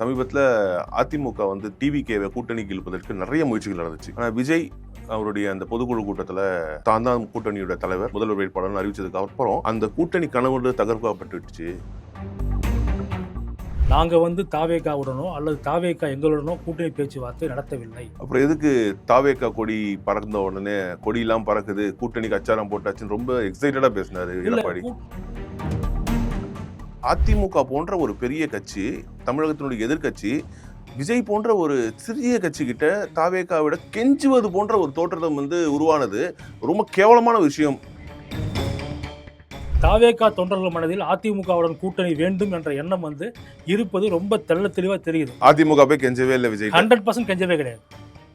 சமீபத்தில் அதிமுக வந்து டிவிகேவை கூட்டணிக்கு இழுப்பதற்கு நிறைய முயற்சிகள் நடந்துச்சு. ஆனால் விஜய் அவருடைய அந்த பொதுக்குழு கூட்டத்தில் தான் கூட்டணியோட தலைவர் முதல்வர் வேட்பாளர்னு அறிவிச்சதுக்கு அப்புறம் அந்த கூட்டணி கனவு தகர்க்கப்பட்டுச்சு. நாங்கள் வந்து தாவேகாவுடனோ அல்லது தாவேகா எங்களுடனோ கூட்டணி பேச்சுவார்த்தை நடத்தவில்லை. அப்புறம் எதுக்கு தாவேகா கொடி பறந்த உடனே கொடியெல்லாம் பறக்குது, கூட்டணிக்கு அச்சாரம் போட்டாச்சுன்னு ரொம்ப எக்ஸைட்டடா பேசினாரு எடப்பாடி. அதிமுக போன்ற ஒரு பெரிய கட்சி, தமிழகத்தினுடைய எதிர்கட்சி, விஜய் போன்ற ஒரு சிறிய கட்சி கிட்ட தாவேகாவிட கெஞ்சுவது போன்ற ஒரு தோற்றம் வந்து உருவானது ரொம்ப கேவலமான விஷயம். தாவேகா தொண்டர்கள் மனதில் அதிமுகவுடன் கூட்டணி வேண்டும் என்ற எண்ணம் வந்து இருப்பது ரொம்ப தெள்ள தெளிவாக தெரியுது. அதிமுக போய் கெஞ்சவே இல்லை விஜய். 100% கெஞ்சவே கிடையாது.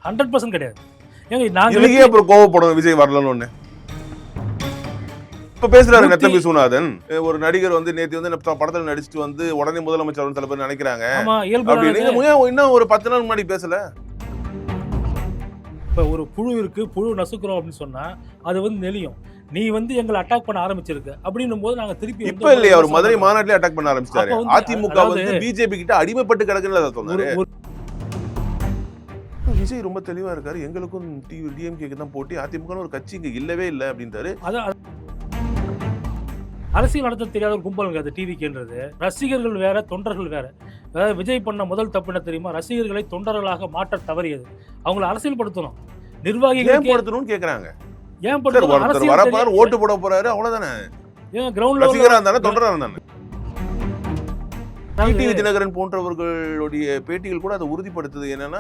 100% கிடையாது. ஏங்க நாங்க அப்புறம் கோவப்படும் விஜய் வரலன்னு இப்ப பேசுறாரு நத்தம்பி விஸ்வநாதன். ஒரு நடிகர் வந்து நேத்து வந்து படத்துல நடிச்சுட்டு வந்து உடனே முதலமைச்சர் சில பேர் நினைக்கிறாங்க. இன்னும் ஒரு 10 நாள் முன்னாடி பேசல. இப்ப ஒரு புழு இருக்கு, புழு நசுக்கிறோம் அப்படின்னு சொன்னா அது வந்து நெளியும். நீ வந்து எங்களை அட்டாக் பண்ண ஆரம்பிச்சிருக்க அப்படின்னும் போது நாங்க திருப்பி இப்ப இல்லையா அவர் மதுரை மாநாட்டிலே அட்டாக் பண்ண ஆரம்பிச்சாரு. அதிமுக வந்து பிஜேபி கிட்ட அடிமைப்பட்டு கிடக்குன்னு சொன்னாரு. விஜய் ரொம்ப தெளிவா இருக்காரு. எங்களுக்கும் டிஎம்கேக்கு தான் போட்டி, அதிமுக ஒரு கட்சி இங்க இல்லவே இல்லை அப்படின்றாரு. அரசியல் நடத்த தெரியாத ஒரு கும்பல் அது டிவிக்குன்றது. ரசிகர்கள் வேற, தொண்டர்கள் வேற. அதாவது விஜய் பண்ண முதல் தப்பு என்ன தெரியுமா? ரசிகர்களை தொண்டர்களாக மாற்ற தவறியது. அவங்களை அரசியல் படுத்தணும், நிர்வாகிகள் படுத்தணும்னு கேக்குறாங்க. ஏன் படுத்தணும்? ஓட்டு போட போறாரு, அவ்வளவுதானே. ஏன் கிரவுண்ட்ல ரசிகரா இருந்தானே தொண்டரா இருந்தானே. டிடிவி தினகரன் போன்றவர்களுடைய பேட்டிகள் கூட அதை உறுதிப்படுத்துது. என்னன்னா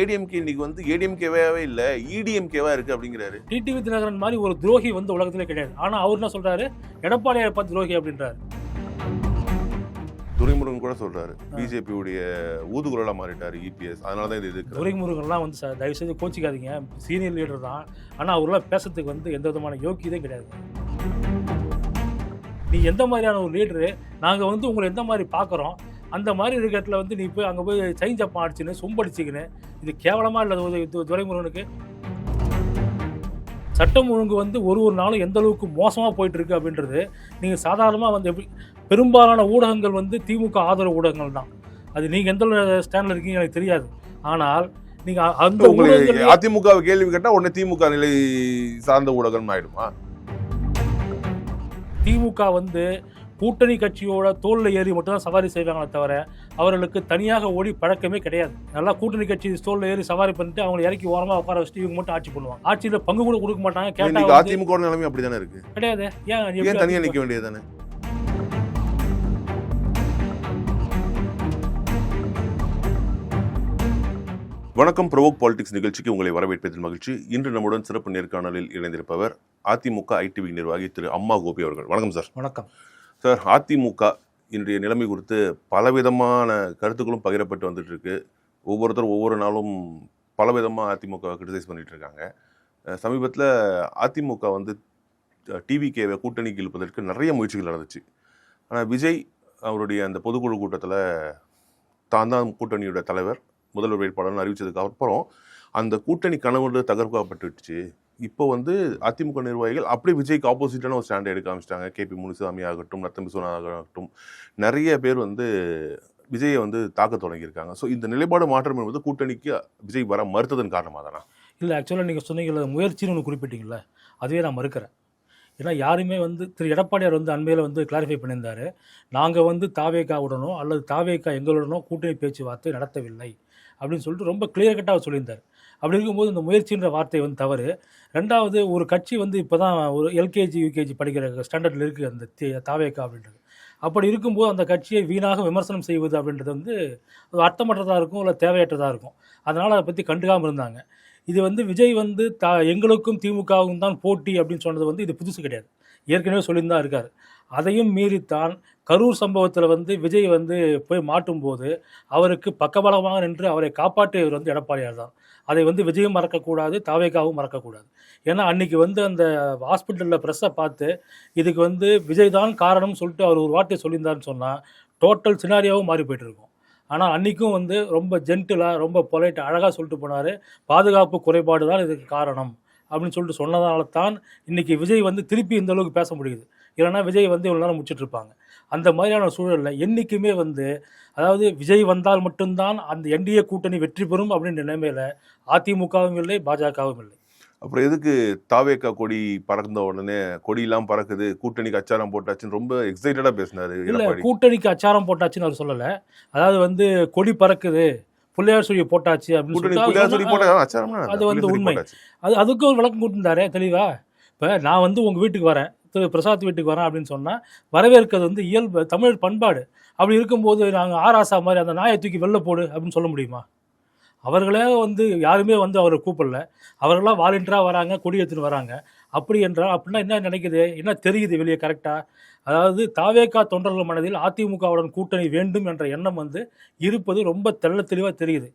ஏடிஎம்கே இன்னைக்கு வந்து ஏடிஎம்கேவே இல்ல, இடிஎம்கேவா இருக்கு அப்படிங்கிறாரு. டிடிவி தினகரன் மாதிரி ஒரு துரோகி வந்து உலகத்திலே கிடையாது. ஆனா அவர் என்ன சொல்றாரு? எடப்பாடியாரை பார்த்து துரோகி அப்படின்றாரு. துரைமுருகன் கூட சொல்றாரு பிஜேபி உடைய ஊதுகுரலா மாறிட்டாரு இபிஎஸ். அதனாலதான் இது இருக்கு. துரைமுருகன்லாம் வந்து தயவு செய்து கோச்சிக்காதீங்க, சீனியர் லீடர் தான். ஆனா அவர்லாம் பேசுறதுக்கு வந்து எந்த விதமான யோக்கியதே கிடையாது. நீ எந்த மாதிரியான ஒரு லீடரு, நாங்கள் வந்து உங்களை எந்த மாதிரி பார்க்குறோம், அந்த மாதிரி இருக்கிறதுல வந்து நீ போய் அங்கே போய் சைன் ஜப்பா அடிச்சுன்னு சொம்படிச்சிக்கின்னு, இது கேவலமாக இல்லை துரைமுருகனுக்கு. சட்டம் ஒழுங்கு வந்து ஒரு நாளும் எந்த அளவுக்கு மோசமாக போயிட்டு இருக்கு அப்படின்றது நீங்கள் சாதாரணமாக வந்து எப்படி, பெரும்பாலான ஊடகங்கள் வந்து திமுக ஆதரவு ஊடகங்கள் தான். அது நீங்கள் எந்த ஸ்டாண்டில் இருக்கீங்க எனக்கு தெரியாது. ஆனால் நீங்கள் அந்த அதிமுக கேள்வி கேட்டால் உடனே திமுக நிலை சார்ந்த ஊடகம் ஆயிடுமா? திமுக வந்து கூட்டணி கட்சியோட தோல்ல ஏறி மட்டும்தான் சவாரி செய்வாங்களே தவிர அவர்களுக்கு தனியாக ஓடி பழக்கமே கிடையாது. நல்லா கூட்டணி கட்சி தோல்ல ஏறி சவாரி பண்ணிட்டு அவங்க இறக்கி ஓரமா உட்கார வச்சுட்டு இவங்க மட்டும் ஆட்சி பண்ணுவாங்க. ஆட்சியில பங்கு கூட கொடுக்க மாட்டாங்க. கேட்டா அதிமுக நிலைமை அப்படிதானே இருக்கு. கிடையாது. ஏன் தனியா நிக்க வேண்டியதுதானே? வணக்கம், ப்ரோவோக் பாலிடிக்ஸ் நிகழ்ச்சிக்கு உங்களை வரவேற்பதில் மகிழ்ச்சி. இன்று நம்முடன் சிறப்பு நேர்காணலில் இணைந்திருப்பவர் அதிமுக ஐடிவி நிர்வாகி திரு அம்மா கோபி அவர்கள். வணக்கம் சார். வணக்கம் சார். அதிமுக இன்றைய நிலைமை குறித்து பலவிதமான கருத்துக்களும் பகிரப்பட்டு வந்துட்டு இருக்கு. ஒவ்வொருத்தரும் ஒவ்வொரு நாளும் பலவிதமாக அதிமுக கிரிட்டிசைஸ் பண்ணிட்டு இருக்காங்க. சமீபத்தில் அதிமுக வந்து டிவிகேவை கூட்டணிக்கு இழுப்பதற்கு நிறைய முயற்சிகள் நடந்துச்சு. ஆனால் விஜய் அவருடைய அந்த பொதுக்குழு கூட்டத்தில் தான் கூட்டணியோட தலைவர் முதல்வர் வேட்பாளர்னு அறிவிச்சதுக்கு அப்புறம் அந்த கூட்டணி கனவு தகர்க்கப்பட்டுச்சு. இப்போ வந்து அதிமுக நிர்வாகிகள் அப்படியே விஜய்க்கு ஆப்போசிட்டான ஒரு ஸ்டாண்டை எடுக்க ஆரம்பிச்சிட்டாங்க. கேபி முனுசாமி ஆகட்டும், நத்தம்பி விஸ்வநாதன் ஆகட்டும், நிறைய பேர் வந்து விஜயை வந்து தாக்க தொடங்கியிருக்காங்க. ஸோ இந்த நிலைப்பாடு மாற்றம் என்பது கூட்டணிக்கு விஜய் வர மறுத்ததன் காரணமாக தானா? இல்லை, ஆக்சுவலாக நீங்கள் சொன்னீங்கள முயற்சின்னு ஒன்று குறிப்பிட்டீங்களா, அதுவே நான் மறுக்கிறேன். ஏன்னா யாருமே வந்து திரு எடப்பாடியார் வந்து அண்மையில் வந்து கிளாரிஃபை பண்ணியிருந்தாரு, நாங்கள் வந்து தாவேகாவுடனோ அல்லது தாவேகா எங்களுடனோ கூட்டணி பேச்சுவார்த்தை நடத்தவில்லை அப்படின்னு சொல்லிட்டு ரொம்ப கிளியர் கட்டாக சொல்லியிருந்தார். அப்படி இருக்கும்போது இந்த முயற்சின்ற வார்த்தை வந்து தவறு. ரெண்டாவது, ஒரு கட்சி வந்து இப்போ தான் ஒரு எல்கேஜி யூகேஜி படிக்கிற ஸ்டாண்டர்டில் இருக்குது அந்த தாவேகா அப்படின்றது. அப்படி இருக்கும்போது அந்த கட்சியை வீணாக விமர்சனம் செய்வது அப்படின்றது வந்து அர்த்தமற்றதாக இருக்கும், இல்லை தேவையற்றதாக இருக்கும். அதனால் அதை பற்றி கண்டுக்காமல் இருந்தாங்க. இது வந்து விஜய் வந்து எங்களுக்கும் திமுகவும் தான் போட்டி அப்படின்னு சொன்னது வந்து இது புதுசு கிடையாது. ஏற்கனவே சொல்லியிருந்தான் இருக்கார். அதையும் மீறித்தான் கரூர் சம்பவத்தில் வந்து விஜய் வந்து போய் மாட்டும்போது அவருக்கு பக்கபலமாக நின்று அவரை காப்பாற்றியவர் வந்து எடப்பாடியார் தான். அதை வந்து விஜயும் மறக்கக்கூடாது, தாவேகாவும் மறக்கக்கூடாது. ஏன்னா அன்றைக்கி வந்து அந்த ஹாஸ்பிட்டலில் ப்ரெஸ்ஸை பார்த்து இதுக்கு வந்து விஜய் தான் காரணம்னு சொல்லிட்டு அவர் ஒரு வார்த்தை சொல்லியிருந்தாருன்னு சொன்னால் டோட்டல் சினாரியாவும் மாறி போய்ட்டுருக்கும். ஆனால் அன்றைக்கும் வந்து ரொம்ப ஜென்டிலாக, ரொம்ப பொலைட், அழகாக சொல்லிட்டு போனார். பாதுகாப்பு குறைபாடு தான் இதுக்கு காரணம் அப்படின்னு சொல்லிட்டு சொன்னதால தான் இன்றைக்கி விஜய் வந்து திருப்பி இந்த அளவுக்கு பேச முடியுது. இல்லைனா விஜய் வந்து இவ்வளோ நேரம் முடிச்சுட்டு இருப்பாங்க. அந்த மாதிரியான சூழல்ல என்னைக்குமே வந்து அதாவது விஜய் வந்தால் மட்டும்தான் அந்த என்டிஏ கூட்டணி வெற்றி பெறும் அப்படின்ற நிலைமையில அதிமுகவும் இல்லை, பாஜகவும் இல்லை. அப்புறம் எதுக்கு தாவேக்கா கொடி பறந்த உடனே கொடியெல்லாம் பறக்குது, கூட்டணிக்கு அச்சாரம் போட்டாச்சுன்னு ரொம்ப எக்ஸைட்டடா பேசினாரு இல்ல எடப்பாடி. கூட்டணிக்கு அச்சாரம் போட்டாச்சுன்னு அவர் சொல்லல. அதாவது வந்து கொடி பறக்குது, புள்ளையார் சுழியை போட்டாச்சு அப்படின்னு கூட்டணி சொல்லிட்டு புள்ளியார் அவர் சொல்லி சொன்னா, போட்டா அச்சாரம்னா அது வந்து புள்ளியார் சொல்லி உண்மை. போட்டாச்சு. அதுக்கு ஒரு விளக்கம் கொடுத்துருந்தாரே தெளிவா. இப்போ நான் வந்து உங்கள் வீட்டுக்கு வரேன், திரு பிரசாத் வீட்டுக்கு வரேன் அப்படின்னு சொன்னால் வரவேற்கிறது வந்து இயல்பு, தமிழ் பண்பாடு. அப்படி இருக்கும்போது நாங்கள் ஆராசா மாதிரி அந்த நாயை தூக்கி வெளில போடு அப்படின்னு சொல்ல முடியுமா? அவர்களே வந்து யாருமே வந்து அவரை கூப்பிடல, அவர்களாம் வாலண்டியராக வராங்க, கொடி எடுத்துன்னு வராங்க. அப்படி என்றால் அப்படின்னா என்ன நினைக்குது, என்ன தெரியுது வெளியே கரெக்டாக? அதாவது தாவேகா தொண்டர்கள் மனதில் அதிமுகவுடன் கூட்டணி வேண்டும் என்ற எண்ணம் வந்து இருப்பது ரொம்ப தெளிவாக தெரியுது.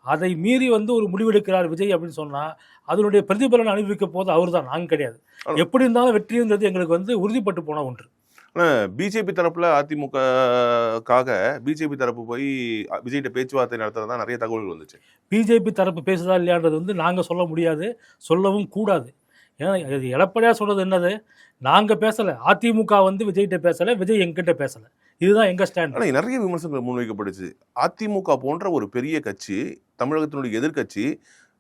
அதை மீறி வந்து ஒரு முடிவெடுக்கிறார் விஜய் அப்படின்னு சொன்னால் அதனுடைய பிரதிபலனை அனுபவிக்க போது அவர் தான், நாங்கள் கிடையாது. எப்படி இருந்தாலும் வெற்றிங்கிறது எங்களுக்கு வந்து உறுதிப்பட்டு போன ஒன்று. பிஜேபி தரப்புல அதிமுகக்காக பிஜேபி தரப்பு போய் விஜய்கிட்ட பேச்சுவார்த்தை நடத்துறதா நிறைய தகவல்கள் வந்துச்சு. பிஜேபி தரப்பு பேசுதா இல்லையான்றது வந்து நாங்கள் சொல்ல முடியாது, சொல்லவும் கூடாது. ஏன்னா இது எடப்பாடியாக சொல்கிறது என்னது, நாங்கள் பேசலை, அதிமுக வந்து விஜய்கிட்ட பேசலை, விஜய் எங்கிட்ட பேசலை. இதுதான் எங்கள் ஸ்டாண்ட். ஆனால் நிறைய விமர்சனங்கள் முன்வைக்கப்படுச்சு. அதிமுக போன்ற ஒரு பெரிய கட்சி, தமிழகத்தினுடைய எதிர்க்கட்சி,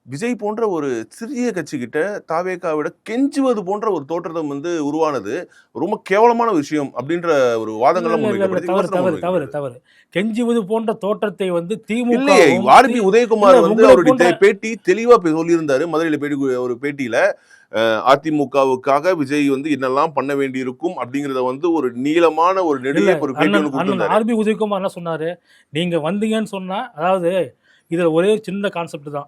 விஜய் போன்ற ஒரு சிறிய கட்சி கிட்ட தாவேகாவிட கெஞ்சுவது போன்ற ஒரு தோற்றத்தை வந்து உருவானது ரொம்ப கேவலமான விஷயம் அப்படின்ற ஒரு வாதங்கள்லாம் முன்வைக்கப்படுது. தவறு. கெஞ்சுவது போன்ற தோற்றத்தை வந்து திமுக இல்லையே. ஆர்பி உதயகுமார் வந்து அவருடைய பேட்டி தெளிவா சொல்லியிருந்தாரு. மதுரையில ஒரு பேட்டியில அதிமுகவுக்காக விஜய் வந்து என்னெல்லாம் பண்ண வேண்டி இருக்கும் அப்படிங்கறத வந்து ஒரு நீளமான ஒரு நெடிய ஒரு பேட்டி ஒன்று கொடுத்திருந்தாரு. ஆர்பி உதயகுமார் என்ன சொன்னாரு, நீங்க வந்தீங்கன்னு சொன்னா, அதாவது இதுல ஒரே சின்ன கான்செப்ட் தான்,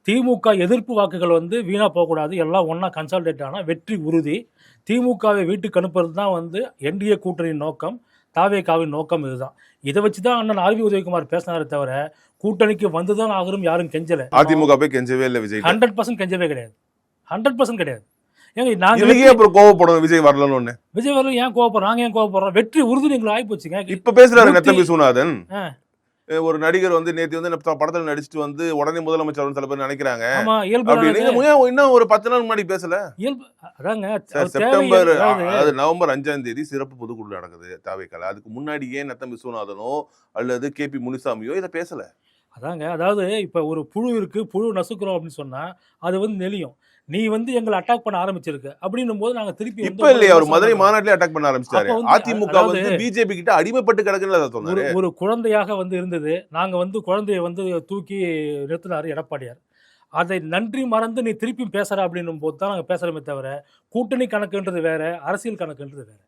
திமுக எதிர்ப்பு வாக்குகள் வந்து வீணா போகக்கூடாது, எல்லாம் ஒன்னா கன்சால்டேட் ஆனால் வெற்றி உறுதி. திமுகவை வீட்டுக்கு அனுப்புறது தான் வந்து என்டிஏ கூட்டணியின் நோக்கம், தாவேகாவின் நோக்கம். இதுதான். இதை வச்சு தான் அண்ணன் ஆர்பி உதயகுமார் பேசினாரே தவிர கூட்டணிக்கு வந்துதான் ஆகணும் யாரும் கெஞ்சல. அதிமுக போய் கெஞ்சவே இல்லை விஜய். 100% கெஞ்சவே கிடையாது, 100% கிடையாது. ஏங்க நாங்க அப்புறம் கோவப்படும் விஜய் வரலன்னு. விஜய் வரல ஏன் கோவப்படுறோம், நாங்க ஏன் கோவப்படுறோம்? வெற்றி உறுதி எங்களுக்கு ஆகி போச்சுங்க. இப்ப பேசுறாரு நத்தம்பி விஸ்வநாதன். ஒரு நடிகர் வந்து நேற்று வந்து படத்தில் நடிச்சுட்டு வந்து உடனே முதலமைச்சர் சில பேர் நினைக்கிறாங்க. இன்னும் ஒரு 10 நாள் முன்னாடி பேசல. செப்டம்பர் நவம்பர் 5ஆம் தேதி சிறப்பு பொதுக்குழு நடக்குது தாவேக்கால. அதுக்கு முன்னாடி ஏன் நத்தம் விஸ்வநாதனோ அல்லது KP முனிசாமியோ இதை பேசல? அதாவது இப்ப ஒரு புழு இருக்கு, புழு நசுக்கிறோம் அப்படின்னு சொன்னா அது வந்து நெளியும். நீ வந்து எங்களை அட்டாக் பண்ண ஆரம்பிச்சிருக்க அப்படின்னும் போது நாங்க திருப்பி இப்ப இல்லையா அவர் மதுரை மாநாட்டிலே அட்டாக் பண்ண ஆரம்பிச்சாரு. அதிமுக வந்து பிஜேபி கிட்ட அடிமைப்பட்டு கிடக்குன்னு ஒரு குழந்தையாக வந்து இருந்தது. நாங்க வந்து குழந்தைய வந்து தூக்கி நிறுத்தினாரு எடப்பாடியார். அதை நன்றி மறந்து நீ திருப்பி பேசுற அப்படின்னும் போது தான் நாங்க பேசுறோமே தவிர கூட்டணி கணக்குன்றது வேற, அரசியல் கணக்குன்றது வேற.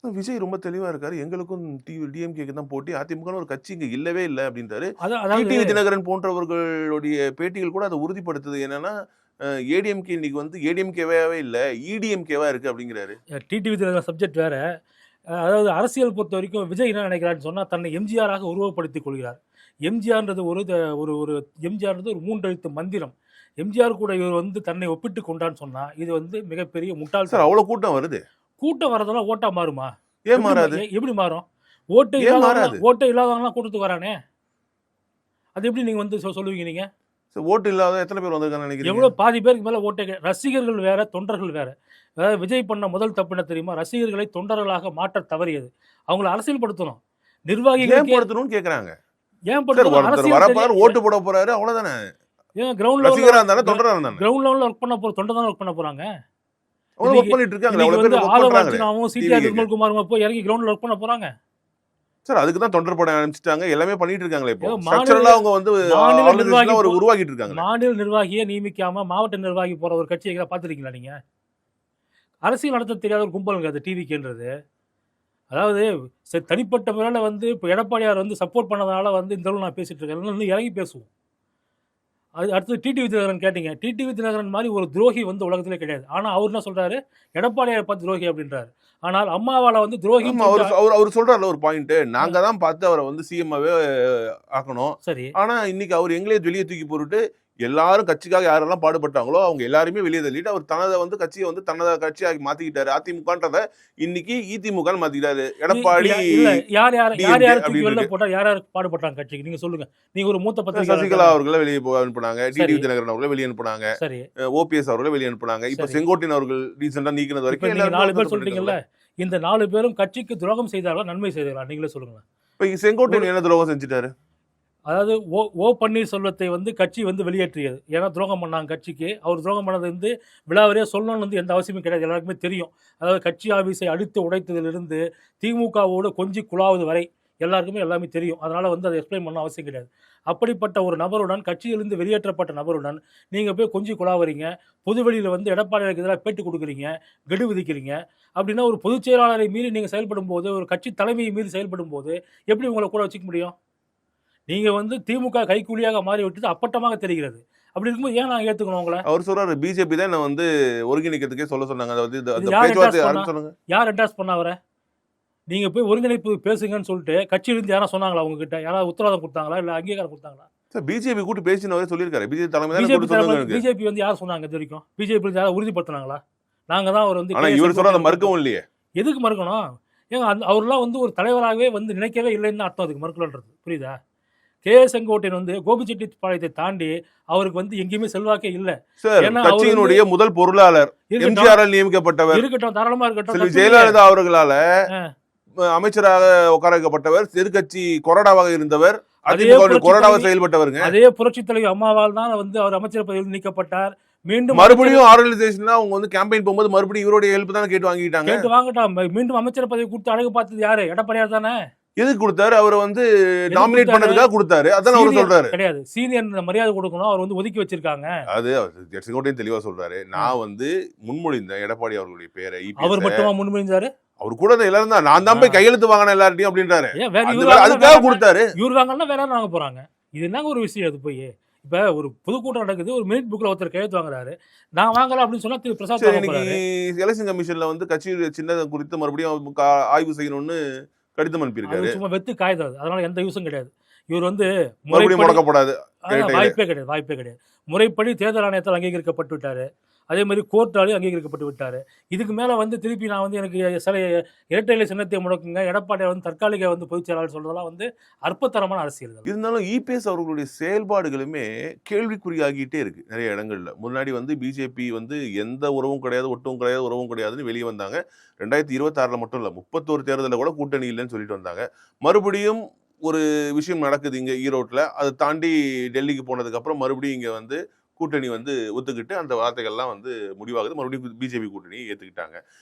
விஜய் ரொம்ப தெளிவா இருக்காரு. எங்களுக்கும் டிஎம்கேக்கு தான் போட்டி, அதிமுக ஒரு கட்சி இங்க இல்லவே இல்லை அப்படின்றாரு. டிடிவி தினகரன் போன்றவர்களுடைய பேட்டிகள் கூட அதை உறுதிப்படுத்துது. என்னன்னா ஏடிஎம்கே இன்னைக்கு வந்து ஏடிஎம்கேவே இல்லை, இடிஎம்கேவா இருக்கு அப்படிங்கிறாரு. டிடிவி தினகரன் சப்ஜெக்ட் வேற. அதாவது அரசியல் பொறுத்த வரைக்கும் விஜய் என்ன நினைக்கிறான்னு சொன்னா, தன்னை எம்ஜிஆராக உருவப்படுத்திக் கொள்கிறார். எம்ஜிஆர்ன்றது ஒரு எம்ஜிஆர்ன்றது ஒரு 3 எழுத்து மந்திரம். எம்ஜிஆர் கூட இவர் வந்து தன்னை ஒப்பிட்டு கொண்டான்னு சொன்னா இது வந்து மிகப்பெரிய முட்டாள். சார் அவ்வளவு கூட்டம் வருது, கூட்டம் வரதெல்லாம் ஓட்டா மாறுமா? ஏன் மாறாது? எப்படி மாறும்? ஓட்டே இல்லாதவங்களாம் கூட்டத்துக்கு வரானே, அது எப்படி நீங்க வந்து சொல்லுவீங்க? நீங்க ஓட்டு இல்லாத எத்தனை பேர் வந்திருக்காங்க நினைக்கிறீங்க? எவ்வளவு பாதி பேருக்கு மேல ஓட்டே. ரசிகர்கள் வேற, தொண்டர்கள் வேற. அதாவது விஜய் பண்ண முதல் தப்பு என்ன தெரியுமா? ரசிகர்களை தொண்டர்களாக மாற்ற தவறியது. அவங்களை அரசியல் படுத்தணும், நிர்வாகிகள் படுத்தணும்னு கேக்குறாங்க. ஏன் படுத்தணும்? ஓட்டு போட போறாரு அவ்வளவுதானே. ஏன் கிரவுண்ட் லெவல்ல ஒர்க் பண்ண போற தொண்டர் தான் ஒர்க் பண்ண போறாங்க. விமல்குமார் போய் இறங்கி கிரவுண்ட்ல ஒர்க் பண்ண போறாங்க சார். அதுக்கு தான் தொண்டர் படம் ஆரம்பிச்சிட்டாங்க, எல்லாமே பண்ணிட்டு இருக்காங்களே. இப்போ ஸ்ட்ரக்சரலா அவங்க வந்து ஒரு உருவாக்கிட்டு இருக்காங்க. மாநில நிர்வாகியை நியமிக்காம மாவட்ட நிர்வாகி போற ஒரு கட்சியை பாத்துருக்கீங்களா நீங்க? அரசியல் நடத்த தெரியாத ஒரு கும்பலுங்க அது டிவிக்குன்றது. அதாவது தனிப்பட்ட முறையில வந்து இப்போ எடப்பாடியார் வந்து சப்போர்ட் பண்ணதுனால வந்து இந்த அளவு நான் பேசிட்டு இருக்கேன். இன்னும் இறங்கி பேசுவோம். அது அடுத்து டிடிவி தினகரன் கேட்டீங்க. டிடிவி தினகரன் மாதிரி ஒரு துரோகி வந்து உலகத்திலே கிடையாது. ஆனால் அவர் என்ன சொல்றாரு, எடப்பாடியார் பார்த்து துரோகி அப்படின்றாரு. ஆனால் அம்மாவால வந்து துரோகி அவர் சொல்றாருல ஒரு பாயிண்ட், நாங்க தான் பார்த்து அவரை வந்து சிஎம்மாவே ஆக்கணும். சரி, ஆனா இன்னைக்கு அவர் எங்களே வெளியே தூக்கி போட்டுட்டு எல்லாரும் கட்சிக்காக யாரெல்லாம் பாடுபட்டாங்களோ அவங்க எல்லாருமே வெளியே தள்ளிட்டு அவர் தனதை வந்து கட்சியை வந்து தனத கட்சியாகி மாத்திக்கிட்டாரு. அதிமுகன்றத இன்னைக்கு இதிமுக மாத்திக்கிட்டாரு. எடப்பாடி போட்டா யார் யாருக்கு பாடுபட்டாங்க கட்சிக்கு நீங்க சொல்லுங்க. நீங்க ஒரு மூத்த பத்திரிகை சசிகலா அவர்களை வெளியே அனுப்புனாங்க, டிடிவி தினகரன் அவர்களை வெளியே அனுப்புனாங்க, ஓபிஎஸ் அவர்களை வெளியே அனுப்புனாங்க. இப்ப செங்கோட்டையன் அவர்கள் ரீசெண்டா நீக்கினது வரைக்கும் 4 பேர் சொல்றீங்கல்ல. இந்த 4 பேரும் கட்சிக்கு துரோகம் செய்தார்களா, நன்மை செய்தார்களா? நீங்களே சொல்லுங்களேன். இப்ப செங்கோட்டையன் என்ன துரோகம் செஞ்சுட்டாரு? அதாவது ஓ பன்னீர்செல்வத்தை வந்து கட்சி வந்து வெளியேற்றியது. ஏன்னா துரோகம் பண்ணாங்க கட்சிக்கு. அவர் துரோகம் பண்ணது வந்து விலாவரியா சொல்லணும்னு வந்து எந்த அவசியமும் கிடையாது. எல்லாருக்குமே தெரியும். அதாவது கட்சி ஆபீஸை அடித்து உடைத்ததிலிருந்து திமுகவோடு கொஞ்சி குழாவது வரை எல்லாருக்குமே எல்லாமே தெரியும். அதனால வந்து அதை எக்ஸ்பிளைன் பண்ண அவசியம் கிடையாது. அப்படிப்பட்ட ஒரு நபருடன், கட்சியிலிருந்து வெளியேற்றப்பட்ட நபருடன் நீங்க போய் கொஞ்சி குழாவுறீங்க. பொதுவெளியில வந்து எடப்பாடியாருக்கு எதிராக பேட்டி கொடுக்குறீங்க, கெடு விதிக்கிறீங்க. அப்படின்னா ஒரு பொதுச் செயலாளரை மீறி நீங்க செயல்படும்போது, ஒரு கட்சி தலைமையை மீறி செயல்படும்போது எப்படி உங்கள கூட வச்சுக்க முடியும்? நீங்க வந்து திமுக கைக்கூலியாக மாறிவிட்டது அப்பட்டமாக தெரிகிறது. அப்படி இருக்கும்போது ஏன் நாங்க ஏத்துக்கணும் உங்கள? அவர் சொல்றாரு பிஜேபி தான் என்ன வந்து ஒருங்கிணைக்கிறதுக்கே சொல்ல சொன்னாங்க. அதாவது இது அந்த யார் பேச்சுவார்த்தை என்டாஸ் பண்ணா? யாருன்னு சொல்லுங்க. யார் என்டாஸ் பண்ணா அவர? நீங்க போய் ஒருங்கிணைப்பு பேசுங்கன்னு சொல்லிட்டு கட்சியிலிருந்து யாராவது சொன்னாங்களா உங்ககிட்ட? யாராவது உத்தரவாதம் குடுத்தாங்களா? இல்ல அங்கீகாரம் குடுத்தாங்களா? சார் பிஜேபி கூட்டி பேசினவரே சொல்லியிருக்காரு. பிஜேபி தலைமை தான் கூட்டி சொல்லுங்க. பிஜேபி வந்து யார் சொன்னாங்க இது வரைக்கும்? பிஜேபி யாராவது உறுதிப்படுத்தினாங்களா? நாங்க தான் அவர் வந்து ஆனா இவர் சொல்ற அதை மறுக்கவும் இல்லையே. எதுக்கு மறுக்கணும்? ஏங்க அவர்லாம் வந்து ஒரு தலைவராகவே வந்து நினைக்கவே இல்லைன்னு தான் அர்த்தம் அதுக்கு மறுக்கலன்றது. புரியுதா? செங்கோட்டையன் வந்து கோபிச்செட்டிப்பாளையத்தை தாண்டி அவருக்கு வந்து எங்கேயுமே செல்வாக்கே இல்ல. சார் ஏன்னா அவர் கட்சியினுடைய முதல் பொருளாளர் எம்ஜிஆர் நியமிக்கப்பட்டவர், இருக்கட்டும், தாராளமா செல்வி இருக்கட்டும். ஜெயலலிதா அவர்களால ஆ. அமைச்சராக உட்கார வைக்கப்பட்டவர், எதிர்க்கட்சி கொறடாவாக இருந்தவர், அதே அதிமுக புரட்சி கொறடாவாக தலைவி செயல்பட்டவருங்க. அதே புரட்சி தலைவி அம்மாவால் தான் வந்து அவர் அமைச்சர் பதவியில் நீக்கப்பட்டார். மீண்டும் மறுபடியும் ஆர்கனைசேஷன் அவங்க வந்து கேம்பெயின் போகும்போது மறுபடியும் இவருடைய ஹெல்ப் தான் கேட்டு வாங்கிட்டாங்க. கேட்டு வாங்கட்டாம். மீண்டும் அமைச்சர் பதவி கொடுத்து அழகு பார்த்தது யாரு? எடப்பாடியார் தானே. எதுக்கு கொடுத்தாரு? அவர் வந்து எதுக்கு நாமினேட் கொடுத்தாரு? பண்ணதுக்காக கொடுத்தாரு. அதான் அவர் சீனியர் சொல்றாரு. கிடையாது. சீனியர் மரியாதை கொடுக்கணும். அவர் வந்து ஒதுக்கி வச்சிருக்காங்க. அது செங்கோட்டையன் தெளிவா சொல்றாரு. நான் வந்து முன்மொழிந்தேன் எடப்பாடி அவர்களுடைய பேரை. அவர் மட்டுமா முன்மொழிஞ்சாரு? அவர் கூட எல்லாரும் தான். நான் தான் போய் கையெழுத்து வாங்கின எல்லார்ட்டையும் அப்படின்றாரு. ஏன் வேற இவர் அதுக்காக கொடுத்தாரு. இவர் வாங்கினா வேற யாரும் வாங்க போறாங்க? இது என்னங்க ஒரு விஷயம் அது போய்? இப்ப ஒரு பொதுக்கூட்டம் நடக்குது. ஒரு மினிட் புக்ல ஒருத்தர் கையெழுத்து வாங்குறாரு. நான் வாங்கல அப்படின்னு சொன்னா திரு பிரசாத் சரி, வாங்க இன்னைக்கு போறாரு. எலெக்ஷன் கமிஷன்ல வந்து கட்சி சின்னதை குறித்து மறுபடியும் ஆய்வு செய்யணும்னு கடிதம் அனுப்பியிருக்காரு. அது சும்மா வெத்து காய்தான் அது. அதனால எந்த யூஸும் கிடையாது. இவர் வந்து மறுபடியும் முடக்கப்படாது. வாய்ப்பே கிடையாது. முறைப்படி தேர்தல் ஆணையத்தால் அங்கீகரிக்கப்பட்டு விட்டாரு. அதே மாதிரி கோர்ட்டாலையும் அங்கீகரிக்கப்பட்டு விட்டாரு. இதுக்கு மேல வந்து திருப்பி நான் வந்து எனக்கு சில இரட்டை இலை சின்னத்தை முடக்குங்க, எடப்பாடியார் வந்து தற்காலிக வந்து பொதுச் செயலாளர் சொல்றதெல்லாம் வந்து அற்பத்தரமான அரசியல். இருந்தாலும் இபிஎஸ் அவர்களுடைய செயல்பாடுகளுமே கேள்விக்குறியாகிட்டே இருக்கு நிறைய இடங்கள்ல. முன்னாடி வந்து பிஜேபி வந்து எந்த உறவும் கிடையாது, ஒட்டும் கிடையாது, உறவும் கிடையாதுன்னு வெளியே வந்தாங்க. 2026 மட்டும் இல்ல, 31 தேர்தலில் கூட கூட்டணி இல்லைன்னு சொல்லிட்டு வந்தாங்க. மறுபடியும் ஒரு விஷயம் நடக்குது இங்க ஈரோட்ல. அதை தாண்டி டெல்லிக்கு போனதுக்கு அப்புறம் மறுபடியும் இங்க வந்து கூட்டணி வந்து ஒத்துக்கிட்டு அந்த வார்த்தைகள்லாம் வந்து முடிவாகுது. மறுபடியும் பிஜேபி கூட்டணியை ஏத்துக்கிட்டாங்க.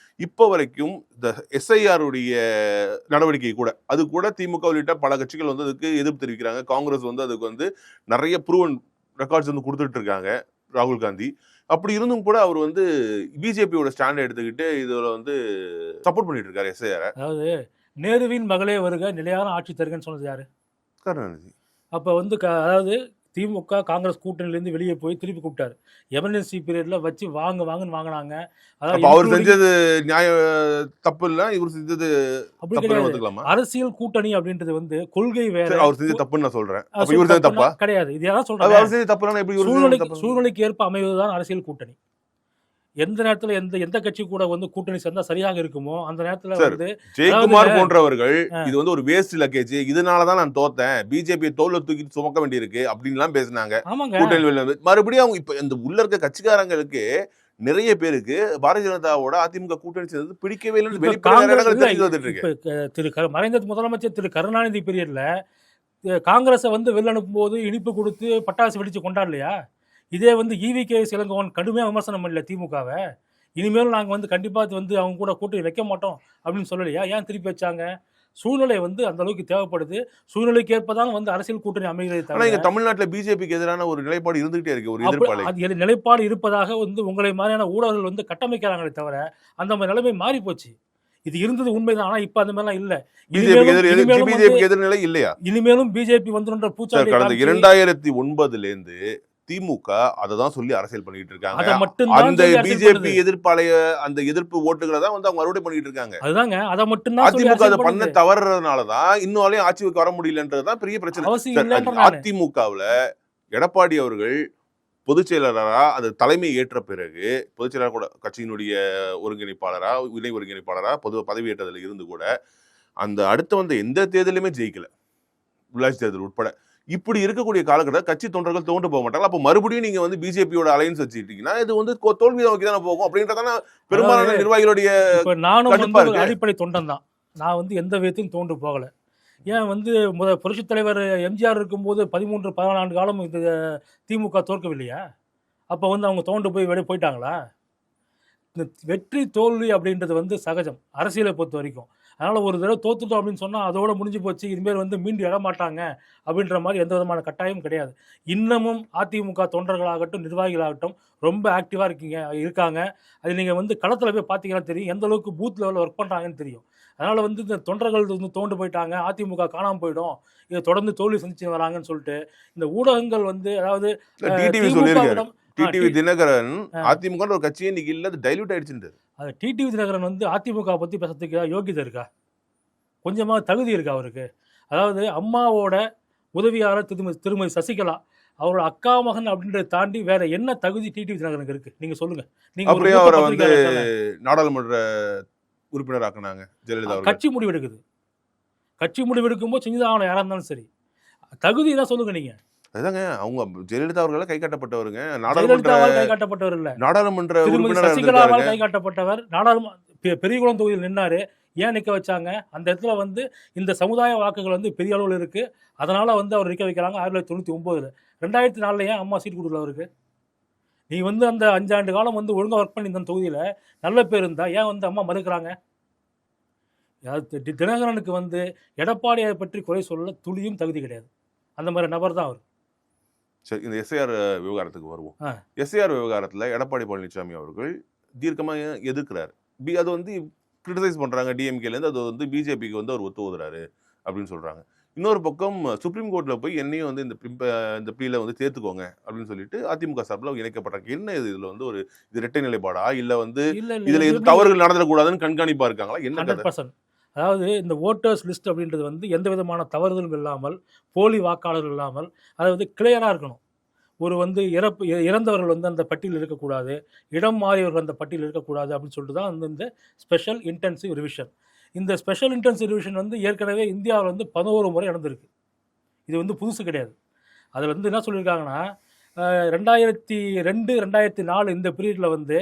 இப்போ வரைக்கும் இந்த எஸ்ஐஆருடைய நடவடிக்கை கூட, அது கூட திமுக உள்ளிட்ட பல கட்சிகள் வந்து அதுக்கு எதிர்ப்பு தெரிவிக்கிறாங்க. காங்கிரஸ் வந்து அதுக்கு வந்து நிறைய ப்ரூவன் ரெக்கார்ட்ஸ் வந்து கொடுத்துட்டு இருக்காங்க ராகுல் காந்தி. அப்படி இருந்தும் கூட அவர் வந்து பிஜேபியோட ஸ்டாண்ட் எடுத்துக்கிட்டு இதுல வந்து சப்போர்ட் பண்ணிட்டு இருக்காரு எஸ்ஐஆர். அதாவது நேருவின் மகளே வருக, நிலையான ஆட்சி தருகன்னு சொன்னது யாரு? கருணாநிதி. அப்ப வந்து அதாவது திமுக காங்கிரஸ் கூட்டணியிலேருந்து வெளியே போய் திருப்பி கூப்பிட்டாரு. எமர்ஜென்சி பீரியட்ல வச்சு வாங்குன்னு வாங்கினாங்க. அப்ப அவர் செஞ்சது நியாய தப்பு இல்ல, இவர் செஞ்சது அப்படி தப்புன்னு கிடையாது. ஒத்துக்கலாமா? அரசியல் கூட்டணி அப்படின்றது வந்து கொள்கை வேற. சரி, அவர் செஞ்ச தப்புன்னு நான் சொல்றேன். அப்ப இவர் செஞ்ச தப்பா? கிடையாது. இது யாரா அது சொல்றாங்க? அவர் செஞ்ச தப்புனா எப்படி இவர் செஞ்ச தப்பு? சூழ்நிலைக்கு ஏற்ப அமைவதுதான் அரசியல் கூட்டணி. எந்த நேரத்துல எந்த கட்சி கூட வந்து கூட்டணி சேர்ந்தா சரியாக இருக்குமோ அந்த நேரத்துல வந்து ஜெயக்குமார் போன்றவர்கள் இது வந்து ஒரு வேஸ்ட் லக்கேஜ், இதனாலதான் நான் தோத்தேன், பிஜேபி தோல்ல தூக்கி சுமக்க வேண்டியிருக்கு அப்படின்லாம் பேசினாங்க. கூட்டணி மறுபடியும் அவங்க இப்ப இந்த உள்ள இருக்க கட்சிக்காரங்களுக்கு நிறைய பேருக்கு பாரதிய ஜனதாவோட அதிமுக கூட்டணி சேர்ந்தது பிடிக்கவே இல்லைன்னு திரு மறைந்த முதலமைச்சர் திரு கருணாநிதி பீரியட்ல காங்கிரஸை வந்து வெளில அனுப்பும் போது இனிப்பு கொடுத்து பட்டாசு வெடிச்சு கொண்டாடலையா? இதே வந்து ஈவிகே இளங்கோவன் கடுமையாக விமர்சனம் பண்ணல திமுகவை. இனிமேலும் நாங்கள் வந்து கண்டிப்பாக வந்து அவங்க கூட கூட்டணி வைக்க மாட்டோம் அப்படின்னு சொல்லலையா? ஏன் திருப்பி வச்சாங்க? சூழ்நிலை வந்து அந்த அளவுக்கு தேவைப்படுது. சூழ்நிலைக்கு ஏற்பதான் வந்து அரசியல் கூட்டணி அமைகிறது. ஆனா இங்க தமிழ்நாட்டில் பிஜேபிக்கு எதிரான ஒரு நிலைப்பாடு இருந்துகிட்டே இருக்கு, ஒரு எதிர்ப்பாளை. அது நிலைப்பாடு இருப்பதாக வந்து உங்களை மாதிரியான ஊடகங்கள் வந்து கட்டமைக்கிறாங்களே தவிர அந்த மாதிரி நிலைமை மாறி போச்சு. இது இருந்தது உண்மைதான். ஆனா இப்ப அந்த மாதிரிலாம் இல்ல. பிஜேபி எதிர்நிலை இல்லையா? இனிமேலும் பிஜேபி வந்துன்ற பூச்சாண்டி. கடந்த 2009 திமுக அததான் சொல்லி அரசியல் பண்ணிட்டு இருக்காங்க. அந்த பிஜேபி எதிர்ப்பாளைய அந்த எதிர்ப்பு ஓட்டுகளை தான் வந்து அவங்க மறுபடியும் பண்ணிட்டு இருக்காங்க. அதுதாங்க, அதை மட்டும்தான் அதிமுக அதை பண்ண தவறுறதுனாலதான் இன்னும் ஆட்சிக்கு வர முடியலன்றதுதான் பெரிய பிரச்சனை. அதிமுகவுல எடப்பாடி அவர்கள் பொதுச் செயலாளரா அந்த தலைமை ஏற்ற பிறகு பொதுச் செயலாளர் கூட கட்சியினுடைய ஒருங்கிணைப்பாளரா இணை ஒருங்கிணைப்பாளரா பதவி ஏற்றதுல இருந்து கூட அந்த அடுத்த வந்த எந்த தேர்தலுமே ஜெயிக்கல, உள்ளாட்சி தேர்தல் உட்பட. இப்படி இருக்கக்கூடிய காலகட்டத்தில் கட்சி தொண்டர்கள் தோண்டு போக மாட்டாங்க. அப்போ மறுபடியும் நீங்க வந்து பிஜேபியோட அலையன்ஸ் வச்சுக்கிட்டீங்கன்னா இது வந்து தோல்வி நோக்கி தானே போகும் அப்படின்றதான பெரும்பாலான நிர்வாகிகளுடைய இப்ப நானும் கடுப்பா வந்து ஒரு இருக்கு. அடிப்படை தொண்டன் தான். நான் வந்து எந்த விதத்தையும் தோண்டு போகல. ஏன் வந்து புரட்சித் தலைவர் எம்ஜிஆர் இருக்கும்போது 13, 14 ஆண்டு காலம் இது திமுக தோற்கவில்லையா? அப்ப வந்து அவங்க தோண்டு போய் வெளிய போயிட்டாங்களா? இந்த வெற்றி தோல்வி அப்படின்றது வந்து சகஜம் அரசியலை பொறுத்த வரைக்கும். அதனால ஒரு தடவை தோத்துட்டோம் அப்படின்னு சொன்னா அதோட முடிஞ்சு போச்சு, இனிமேல் வந்து மீண்டு எழமாட்டாங்க அப்படின்ற மாதிரி எந்த விதமான கட்டாயமும் கிடையாது. இன்னமும் அதிமுக தொண்டர்களாகட்டும் நிர்வாகிகளாகட்டும் ரொம்ப ஆக்டிவா இருக்காங்க. அது நீங்க வந்து களத்துல போய் பார்த்தீங்கன்னா தெரியும் எந்த அளவுக்கு பூத் லெவலில் ஒர்க் பண்றாங்கன்னு தெரியும். அதனால வந்து இந்த தொண்டர்கள் வந்து தோண்டு போயிட்டாங்க, அதிமுக காணாம போயிடும், இதை தொடர்ந்து தோல்வி சந்திச்சு வராங்கன்னு சொல்லிட்டு இந்த ஊடகங்கள் வந்து அதாவது டிடிவி சொல்லியிருக்காரு. திமுகவிடம் டிடிவி தினகரன் அதிமுக ஒரு கட்சியே இன்னைக்கு இல்ல, அது டைல்யூட் ஆயிடுச்சுன்றாரு. அது டிடிவி தினகரன் வந்து அதிமுக பத்தி பேசுறதுக்கு யோகிதை இருக்கா? கொஞ்சமா தகுதி இருக்கா அவருக்கு? அதாவது அம்மாவோட உதவியாளர் திருமதி சசிகலா அவரோட அக்கா மகன் அப்படின்றத தாண்டி வேற என்ன தகுதி டிடிவி தினகரனுக்கு இருக்கு? நீங்க சொல்லுங்க. நீங்க ஒரு அப்படியே மூத்த அவரை வந்து பத்திரிகையாளர் தானே. நாடாளுமன்ற உறுப்பினர் ஆக்குனாங்க ஜெயலலிதா அவர்கள். கட்சி முடிவெடுக்குது. கட்சி முடிவெடுக்கும் போது செஞ்சுதான் ஆகணும் யாரா இருந்தாலும் சரி. தகுதி தான் சொல்லுங்க நீங்க. அதுதாங்க அவங்க ஜெயலலிதா அவர்களால கை காட்டப்பட்டவருங்க. ஜெயலலிதாவால் கை காட்டப்பட்டவர் இல்ல, நாடாளுமன்ற திருமதி உறுப்பினரா சசிகலாவால் இருந்திருக்காருங்க. கை காட்டப்பட்டவர். பெரியகுளம் தொகுதியில் நின்னாரு. ஏன் நிக்க வச்சாங்க? அந்த இடத்துல வந்து இந்த சமுதாய வாக்குகள் வந்து பெரிய அளவில் இருக்கு, அதனால வந்து அவர் நிக்க வைக்கிறாங்க. 1999 2004 ஏன் அம்மா சீட் கொடுக்கல அவருக்கு? நீ வந்து அந்த 5 ஆண்டு காலம் வந்து ஒழுங்கா ஒர்க் பண்ணி இந்த தொகுதியில நல்ல பேர் இருந்தா ஏன் வந்து அம்மா மறுக்கிறாங்க? தினகரனுக்கு வந்து எடப்பாடியை பற்றி குறை சொல்ல துளியும் தகுதி கிடையாது. அந்த மாதிரி நபர் தான் அவர். சரி, இந்த எஸ்ஐஆர் விவகாரத்துக்கு வருவோம். எஸ்ஐஆர் விவகாரத்துல எடப்பாடி பழனிசாமி அவர்கள் தீர்க்கமா எதிர்க்கிறாரு. அது வந்து கிரிட்டிசைஸ் பண்றாங்க டிஎம்கேல இருந்து. அது வந்து பிஜேபிக்கு வந்து அவர் ஒத்து ஊதுறாரு அப்படின்னு சொல்றாங்க. இன்னொரு பக்கம் சுப்ரீம் கோர்ட்ல போய் என்னையும் வந்து இந்த ப்ளீல வந்து சேர்த்துக்கோங்க அப்படின்னு சொல்லிட்டு அதிமுக சார்பில் இணைக்கப்பட்டாங்க. என்ன இதுல வந்து ஒரு இது இரட்டை நிலைப்பாடா இல்ல வந்து இதுல எது தவறுகள் நடந்துடக்கூடாதுன்னு கண்காணிப்பா இருக்காங்களா? என்ன 100%. அதாவது இந்த ஓட்டர்ஸ் லிஸ்ட் அப்படின்றது வந்து எந்த விதமான தவறுதலும் இல்லாமல், போலி வாக்காளர்கள் இல்லாமல், அதாவது கிளியராக இருக்கணும். ஒரு வந்து இறந்தவர்கள் வந்து அந்த பட்டியலில் இருக்கக்கூடாது, இடம் மாறியவர்கள் அந்த பட்டியலில் இருக்கக்கூடாது அப்படின்னு சொல்லிட்டு தான் வந்து இந்த ஸ்பெஷல் இன்டென்சிவ் ரிவிஷன். இந்த ஸ்பெஷல் இன்டென்சிவ் ரிவிஷன் வந்து ஏற்கனவே இந்தியாவில் வந்து 11 முறை நடந்திருக்கு. இது வந்து புதுசு கிடையாது. அதில் வந்து என்ன சொல்லியிருக்காங்கன்னா 2002, 2004 இந்த பீரியடில் வந்து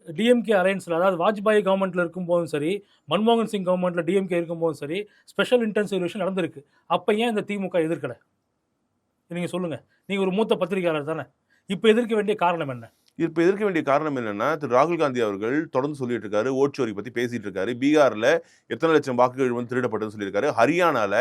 டிஎம்கே அலையன்ஸில், அதாவது வாஜ்பாய் கவர்மெண்ட்டில் இருக்கும்போதும் சரி, மன்மோகன் சிங் கவர்மெண்ட்டில் டிஎம்கே இருக்கும்போதும் சரி, ஸ்பெஷல் இன்டென்சிவ் ரிவிஷன் நடந்திருக்கு. அப்போ ஏன் இந்த திமுக எதிர்க்கலை? நீங்கள் சொல்லுங்கள். நீங்கள் ஒரு மூத்த பத்திரிகையாளர் தானே. இப்போ எதிர்க்க வேண்டிய காரணம் என்ன? இப்போ எதிர்க்க வேண்டிய காரணம் என்னன்னா, திரு ராகுல் காந்தி அவர்கள் தொடர்ந்து சொல்லிட்டு இருக்காரு, ஓட்சோரி பத்தி பேசிட்டு இருக்காரு. பீகார்ல எத்தனை லட்சம் வாக்குகள் வந்து திருடப்பட்டதுன்னு சொல்லியிருக்காரு. ஹரியானால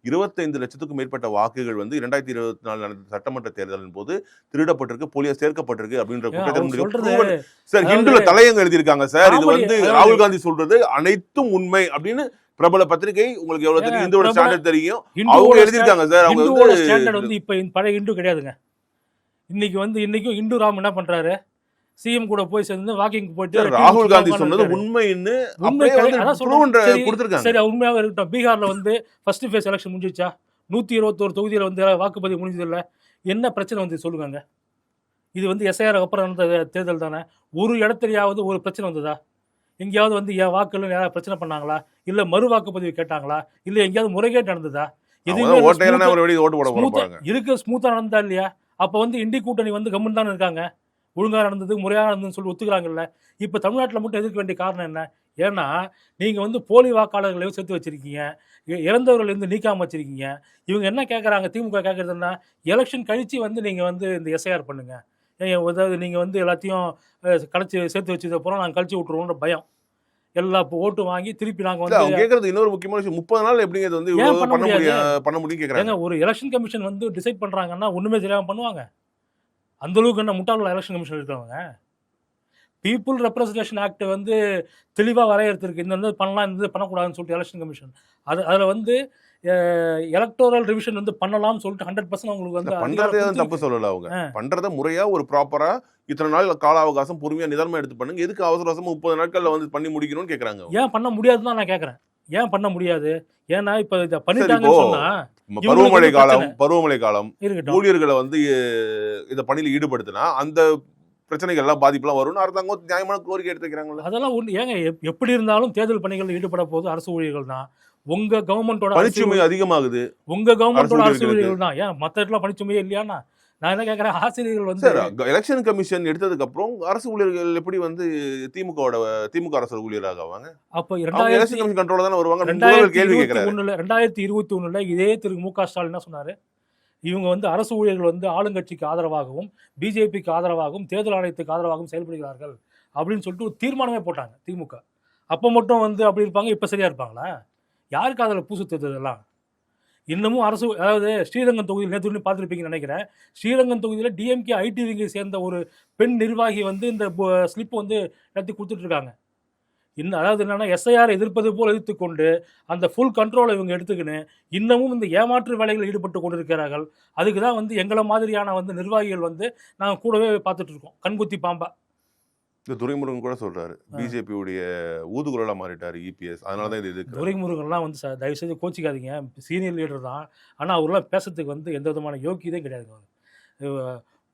25 லட்சத்துக்கும் மேற்பட்ட வாக்குகள் வந்து 2024 நடந்த சட்டமன்ற தேர்தலின் போது திருடப்பட்டிருக்கு, போலியா சேர்க்கப்பட்டிருக்கு அப்படின்ற குற்றத்தை சார் ஹிந்துல தலையங்க எழுதியிருக்காங்க சார். இது வந்து ராகுல் காந்தி சொல்றது அனைத்தும் உண்மை அப்படின்னு பிரபல பத்திரிகை, உங்களுக்கு எவ்வளவு தெரியும், இந்துவோட ஸ்டாண்டர்ட் தெரியும், அவங்க எழுதியிருக்காங்க சார். அவங்க ஸ்டாண்டர்ட் வந்து இப்ப பழைய இந்து கிடையாதுங்க. இன்னைக்கும் இந்து ராம் என்ன பண்றாரு? சிஎம் கூட போய் சேர்ந்து வாக்கிங் போயிட்டு ராகுல் காந்தி சொன்னது உண்மைன்னு கொடுத்திருக்காங்க. சரி, உண்மையாக இருக்கட்டும். பீகார்ல வந்து ஃபர்ஸ்ட் ஃபேஸ் எலெக்ஷன் முடிஞ்சிச்சா? 121 தொகுதியில வந்து வாக்குப்பதிவு முடிஞ்சது இல்ல. என்ன பிரச்சனை வந்து சொல்லுங்க. இது வந்து எஸ்ஐஆர் அப்புறம் நடந்த தேர்தல் தானே. ஒரு இடத்துலயாவது ஒரு பிரச்சனை வந்ததா? எங்கேயாவது வந்து என் வாக்குகள் யாராவது பிரச்சனை பண்ணாங்களா? இல்ல மறு வாக்குப்பதிவு கேட்டாங்களா? இல்ல எங்கேயாவது முறைகேடு நடந்ததா? எதுவுமே ஸ்மூத்தா நடந்தா இல்லையா? அப்ப வந்து இண்டி கூட்டணி வந்து கம்முன்னு தானே இருக்காங்க. ஒழுங்கா நடந்தது, முறையாக நடந்ததுன்னு சொல்லி ஒத்துக்கிறாங்கல்ல. இப்போ தமிழ்நாட்டில் மட்டும் எதிர்க்க வேண்டிய காரணம் என்ன? ஏன்னா நீங்கள் வந்து போலி வாக்காளர்களையும் சேர்த்து வச்சிருக்கீங்க, இறந்தவர்கள் வந்து நீக்காம வச்சிருக்கீங்க. இவங்க என்ன கேட்குறாங்க? திமுக கேட்குறதுன்னா எலெக்ஷன் கழிச்சு வந்து நீங்கள் வந்து இந்த எஸ்ஐஆர் பண்ணுங்க, அதாவது நீங்கள் வந்து எல்லாத்தையும் கழிச்சு சேர்த்து வச்சது அப்புறம் நாங்கள் கழிச்சு விட்ருவோன்ற பயம். எல்லா ஓட்டு வாங்கி திருப்பி நாங்கள் வந்து கேட்கறது. இன்னொரு முக்கியமான விஷயம், 30 நாள் எப்படிங்க இது வந்து பண்ண முடியும் கேட்குறாங்க. ஒரு எலெக்ஷன் கமிஷன் வந்து டிசைட் பண்ணுறாங்கன்னா ஒன்றுமே தெரியாமல் பண்ணுவாங்க. அந்த அளவுக்கு என்ன முட்டாள் எலெக்ஷன் கமிஷன் இருக்கிறவங்க? பீப்புள் ரெப்ரசன்டேஷன் ஆக்ட் வந்து தெளிவாக வரையறுத்திருக்கு, இந்த வந்து பண்ணலாம், இந்த பண்ணக்கூடாதுன்னு சொல்லிட்டு எலெக்ஷன் கமிஷன். அதில் வந்து எலக்டோரல் ரிவிஷன் வந்து பண்ணலாம்னு சொல்லிட்டு 100% அவங்களுக்கு வந்து பண்றதே தப்பு சொல்லல. அவங்க பண்றத முறையா ஒரு ப்ராப்பரா இத்தனை நாள் கால அவகாசம் பொறுமையா நிதானமா எடுத்து பண்ணுங்க. எதுக்கு அவசர அவசரமா 30 நாட்கள்ல வந்து பண்ணி முடிக்கணும்னு கேக்குறாங்க. ஏன் பண்ண முடியாதுன்னு நான் கேட்கறேன். ஏன் பண்ண முடியாது? ஏன்னா இப்ப இத பண்ணிட்டாங்கன்னு சொன்னா பருவமழை காலம் ஊழியர்களை வந்து இத பணியில ஈடுபடுத்தினா அந்த பிரச்சனைகள் எல்லாம் பாதிப்புலாம் வரும்னு அரசாங்கம் நியாயமான கோரிக்கை எடுத்து வைக்கிறாங்களா? அதெல்லாம் ஒண்ணு ஏங்க, எப்படி இருந்தாலும் தேர்தல் பணிகளில் ஈடுபட போது அரசு ஊழியர்கள் தான். உங்க கவர்மெண்டோட பணிச்சுமை அதிகமாகுது உங்க கவர்மெண்டோட அரசு ஊழியர்களுக்கு. ஊழியர்கள் தான். ஏன் மத்த இடத்துல பணிச்சுமையே இல்லையானா? நான் என்ன கேட்கறேன், ஆசிரியர்கள் வந்து சார் எலெக்ஷன் கமிஷன் எடுத்ததுக்கு அப்புறம் அரசு ஊழியர்கள் எப்படி வந்து திமுக அரசு ஊழியராக ஆவாங்க? அப்ப அவங்க எலெக்ஷன் கமிஷன் கண்ட்ரோல தானே வருவாங்க. முதல்வர் கேள்வி கேட்கிறாரு. 2021 இதே திரு மு.க. ஸ்டாலின் என்ன சொன்னாரு, இவங்க வந்து அரசு ஊழியர்கள் வந்து ஆளுங்கட்சிக்கு ஆதரவாகவும் பிஜேபிக்கு ஆதரவாகவும் தேர்தல் ஆணையத்துக்கு ஆதரவாகவும் செயல்படுகிறார்கள் அப்படின்னு சொல்லிட்டு ஒரு தீர்மானமே போட்டாங்க திமுக. அப்போ மட்டும் வந்து அப்படி இருப்பாங்க, இப்போ சரியா இருப்பாங்களா? யாருக்கு அதில் பூசு இதெல்லாம்? இன்னமும் அரசு, அதாவது ஸ்ரீரங்கம் தொகுதியில் நேற்று பார்த்துருப்பீங்கன்னு நினைக்கிறேன். ஸ்ரீரங்கம் தொகுதியில் டிஎம்கே ஐடி விங்கை சேர்ந்த ஒரு பெண் நிர்வாகி வந்து இந்த ஸ்லிப் வந்து நடத்தி கொடுத்துட்டு இருக்காங்க. இன்னும் அதாவது என்னன்னா, எஸ்ஐஆர் எதிர்ப்பது போல் எதிர்த்துக்கொண்டு அந்த ஃபுல் கண்ட்ரோலை இவங்க எடுத்துக்கின்னு இன்னமும் இந்த ஏமாற்று வேலைகளில் ஈடுபட்டு கொண்டிருக்கிறார்கள். அதுக்கு தான் வந்து எங்களை மாதிரியான வந்து நிர்வாகிகள் வந்து நாங்கள் கூடவே பார்த்துட்டு இருக்கோம், கண்குத்தி பாம்பா. இந்த துரைமுருகன் கூட சொல்றாரு, பிஜேபி உடைய ஊதுகுழலா மாறிட்டாரு இபிஎஸ், அதனாலதான் இது எதிர்க்கிறாரு. துரைமுருகன்லாம் வந்து தயவு செய்து கோச்சிக்காதீங்க, சீனியர் லீடர் தான். ஆனால் அவரெல்லாம் பேசுறதுக்கு வந்து எந்த விதமான யோக்கியதையும் கிடையாதுங்க.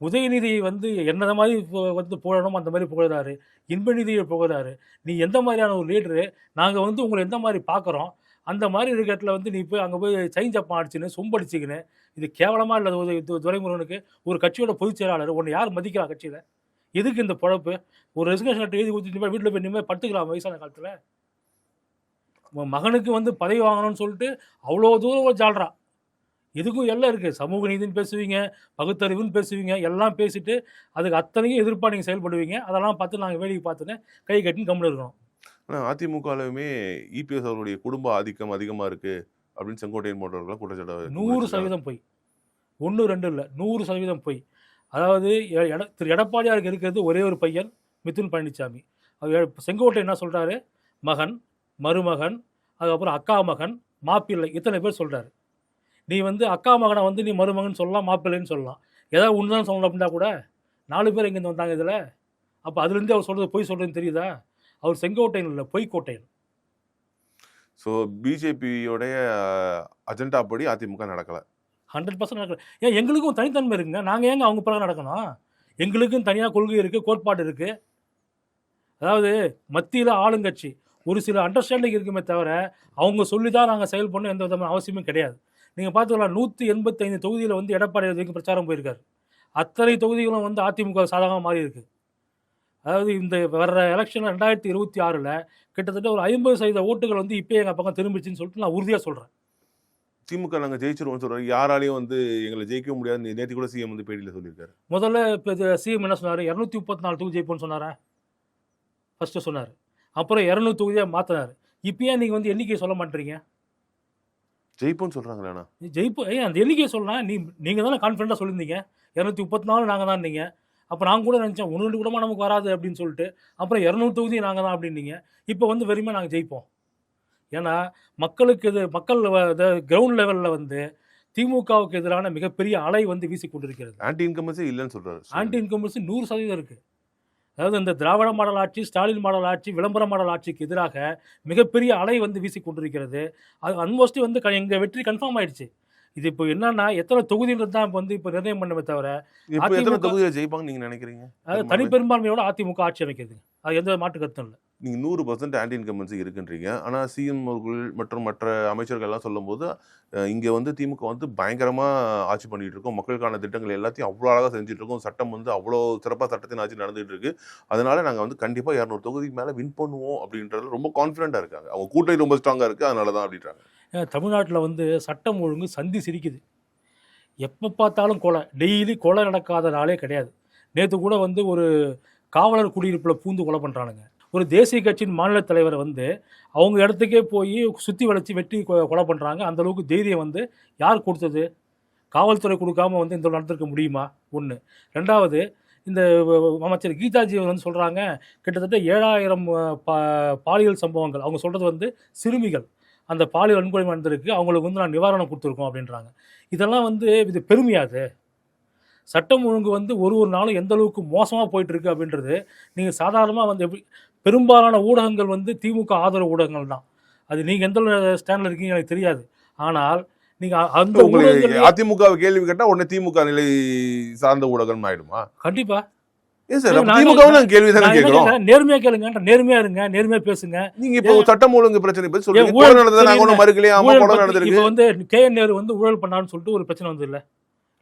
உதயநிதி வந்து என்னத மாதிரி வந்து புகழணும் அந்த மாதிரி புகழாரு, இன்பநிதியை புகழாரு. நீ எந்த மாதிரியான ஒரு லீடரு, நாங்கள் வந்து உங்களை எந்த மாதிரி பார்க்குறோம், அந்த மாதிரி இருக்கிற வந்து நீ போய் அங்கே போய் சைஞ்சப்பா அடிச்சுன்னு சொம்படிச்சிக்கின்னு, இது கேவலமாக இல்லாத துரைமுருகனுக்கு ஒரு கட்சியோட பொதுச் செயலாளர் உன்னை யார் மதிக்கிறா கட்சியில்? எதுக்கு இந்த பொழப்பு? ஒரு ரெசிக்னேஷன் லெட்டர் எழுதி கொடுத்துட்டு வீட்டில் போய் நிம்மதியாக படுத்துக்கலாம் வயசான காலத்தில். உன் மகனுக்கு வந்து பதவி வாங்கணும்னு சொல்லிட்டு அவ்வளோ தூரம் ஜால்றா. எதுக்கும் எல்லாம் இருக்குது. சமூக நீதினு பேசுவீங்க, பகுத்தறிவுன்னு பேசுவீங்க, எல்லாம் பேசிட்டு அதுக்கு அத்தனையும் எதிர்ப்பாக நீங்கள் செயல்படுவீங்க. அதெல்லாம் பார்த்து நாங்கள் வேடிக்கை பார்த்துன்னு கை கட்டின்னு கம்முன்னு இருக்கணும். ஆனால் அதிமுகவுமே இபிஎஸ் அவருடைய குடும்ப ஆதிக்கம் அதிகமாக இருக்கு அப்படின்னு செங்கோட்டையன் போன்றவர்கள் குற்றச்சாட்டு 100% போய் 1-2 இல்லை, 100% போய். அதாவது திரு எடப்பாடியாருக்கு இருக்கிறது ஒரே ஒரு பையன், மிதுன் பழனிசாமி. அவர் செங்கோட்டை என்ன சொல்கிறாரு, மகன், மருமகன், அதுக்கப்புறம் அக்கா மகன், மாப்பிள்ளை, இத்தனை பேர் சொல்கிறாரு. நீ வந்து அக்கா மகனை வந்து நீ மருமகன் சொல்லலாம், மாப்பிள்ளைன்னு சொல்லலாம். ஏதாவது ஒன்று தான் சொல்லணும் அப்படின்னா கூட 4 பேர் எங்கேருந்து வந்தாங்க இதில்? அப்போ அதுலேருந்து அவர் சொல்கிறது பொய் சொல்கிறதுன்னு தெரியுதா? அவர் செங்கோட்டையன் இல்லை, பொய்க்கோட்டையன். ஸோ பிஜேபியோடைய அஜெண்டா படி அதிமுக நடக்கலை. 100% நடக்கல. ஏன் எங்களுக்கும் தனித்தன்மை இருக்குங்க, நாங்கள் ஏங்க அவங்க பிறகு நடக்கணும்? எங்களுக்கும் தனியாக கொள்கை இருக்குது, கோட்பாடு இருக்குது. அதாவது மத்தியில் ஆளுங்கட்சி ஒரு சில அண்டர்ஸ்டாண்டிங் இருக்குமே தவிர அவங்க சொல்லி தான் நாங்கள் செயல்படணும் எந்த விதமான அவசியமும் கிடையாது. நீங்கள் பார்த்துக்கலாம், 185 தொகுதியில் வந்து எடப்பாடி வரைக்கும் பிரச்சாரம் போயிருக்காரு. அத்தனை தொகுதிகளும் வந்து அதிமுக சாதகமாக மாறி இருக்கு. அதாவது இந்த வர்ற எலெக்ஷனில் 2026 கிட்டத்தட்ட ஒரு 50% ஓட்டுகள் வந்து இப்போ எங்கள் பக்கம் திரும்பிச்சுன்னு சொல்லிட்டு நான் உறுதியாக சொல்கிறேன். திமுக நாங்கள் ஜெயிச்சிருவோம்னு சொல்கிறாரு. யாராலையும் வந்து எங்களை ஜெயிக்க முடியாது. நேற்று கூட சிஎம் வந்து பேட்டியில் சொல்லியிருக்காரு. முதல்ல இப்போ சிஎம் என்ன சொன்னார், 234 தொகுதி ஜெயிப்போன்னு சொன்னாரா? ஃபஸ்ட்டு சொன்னார். அப்புறம் 200 தொகுதியாக மாற்றினார். இப்போயே நீங்கள் வந்து எண்ணிக்கையை சொல்ல மாட்டீங்க? ஜெயிப்போன்னு சொல்கிறாங்களேண்ணா. ஜெயிப்போம் அந்த எண்ணிக்கையை சொல்லலாம். நீங்கள் தானே கான்ஃபிடண்ட்டாக சொல்லியிருந்தீங்க 234 நாங்கள் தான். நீங்கள் அப்போ நான் கூட நினச்சேன் 1-2 கூடமா நமக்கு வராது அப்படின்னு சொல்லிட்டு. அப்புறம் 200 தொகுதி நாங்கள் தான் அப்படின்னீங்க. இப்போ வந்து வெறுமே நாங்கள் ஜெயிப்போம். ஏன்னா மக்களுக்கு மக்கள் கிரவுண்ட் லெவலில் வந்து திமுகவுக்கு எதிரான மிகப்பெரிய அலை வந்து வீசி கொண்டிருக்கிறது. ஆன்டி இன்கம்பன்ஸே இல்லைன்னு சொல்கிறாரு. ஆன்டி இன்கம்பன்சி 100% இருக்குது. அதாவது இந்த திராவிட மாடல் ஆட்சி, ஸ்டாலின் மாடல் ஆட்சி, விளம்பர மாடல் ஆட்சிக்கு எதிராக மிகப்பெரிய அலை வந்து வீசி கொண்டிருக்கிறது. அது ஆல்மோஸ்ட் வந்து எங்கள் வெற்றி கன்ஃபார்ம் ஆயிடுச்சு. இது இப்போ என்னன்னா எத்தனை தொகுதின்றது தான் இப்போ வந்து இப்போ நிர்ணயம் பண்ணவே தவிர எத்தனை தொகுதியை ஜெயிப்பாங்க நீங்கள் நினைக்கிறீங்க? அது தனி பெரும்பான்மையோட அதிமுக ஆட்சி அமைக்கிறது, அது எந்த மாற்று கருத்தும் இல்லை. நீங்கள் 100% ஆன்டி இன்கம்பன்சி இருக்குன்றீங்க. ஆனால் சிஎம் அவர்கள் மற்றும் மற்ற அமைச்சர்கள் எல்லாம் சொல்லும்போது இங்கே வந்து திமுக வந்து பயங்கரமாக ஆட்சி பண்ணிகிட்டு இருக்கோம், மக்களுக்கான திட்டங்கள் எல்லாத்தையும் அவ்வளோ அழகாக செஞ்சுட்டு இருக்கோம், சட்டம் வந்து அவ்வளோ சிறப்பாக சட்டத்தின் ஆட்சி நடந்துகிட்டு இருக்கு, அதனால நாங்கள் வந்து கண்டிப்பாக 200 தொகுதிக்கு மேலே வின் பண்ணுவோம் அப்படின்றது ரொம்ப கான்ஃபிடென்ட்டாக இருக்காங்க. அவங்க கூட்டணி ரொம்ப ஸ்ட்ராங்காக இருக்குது, அதனால தான் அப்படின்றாங்க. தமிழ்நாட்டில் வந்து சட்டம் ஒழுங்கு சந்தி சிரிக்குது. எப்போ பார்த்தாலும் கொலை, டெய்லி கொலை நடக்காத நாளே கிடையாது. நேற்று கூட வந்து ஒரு காவலர் குடியிருப்பில் பூந்து கொலை பண்ணுறானுங்க. ஒரு தேசிய கட்சியின் மாநில தலைவரை வந்து அவங்க இடத்துக்கே போய் சுற்றி வளைச்சி வெட்டி கொலை பண்ணுறாங்க. அந்தளவுக்கு தைரியம் வந்து யார் கொடுத்தது? காவல்துறை கொடுக்காம வந்து இந்த நடந்திருக்க முடியுமா? ஒன்று. ரெண்டாவது, இந்த அமைச்சர் கீதாஜி வந்து சொல்கிறாங்க கிட்டத்தட்ட 7000 பாலியல் சம்பவங்கள், அவங்க சொல்கிறது வந்து சிறுமிகள் அந்த பாலியல் வன்கொடுமை நடந்திருக்கு, அவங்களுக்கு வந்து நான் நிவாரணம் கொடுத்துருக்கோம் அப்படின்றாங்க. இதெல்லாம் வந்து இது பெருமையாது? சட்டம் ஒழுங்கு வந்து ஒரு நாளும் எந்த அளவுக்கு மோசமாக போயிட்டுருக்கு அப்படின்றது நீங்கள் சாதாரணமாக வந்து எப்படி, பெரும்பாலான ஊடகங்கள் வந்து திமுக ஆதரவு ஊடகங்கள் தான். அது நீங்கள் எந்த ஸ்டாண்டில் இருக்கீங்க எனக்கு தெரியாது. ஆனால் நீங்கள் அந்த அதிமுக கேள்வி கேட்டால் உடனே திமுக நிலை சார்ந்த ஊடகம் ஆகிடுமா? கண்டிப்பாக. ஏன் சார் நாங்க- திமுகவும் நாங்க கேள்வி தானே நான் என்ன கேட்கிறோம். கேட்கிறேன், நேர்மையா கேளுங்க, நேர்மையா இருங்க, நேர்மையா பேசுங்க. நீங்க இப்போ சட்டம் ஒழுங்கு பிரச்சனை பத்தி சொல்றீங்க. ஊழல் கொலை நடந்தது நாங்க ஒண்ணும் மறுக்கலையா? ஆமா ஊழல் கொலை பத்தி நடந்திருக்கு. இப்ப வந்து KN நேரு வந்து ஊழல் பண்ணான்னு சொல்லிட்டு ஒரு பிரச்சனை வந்து இல்ல,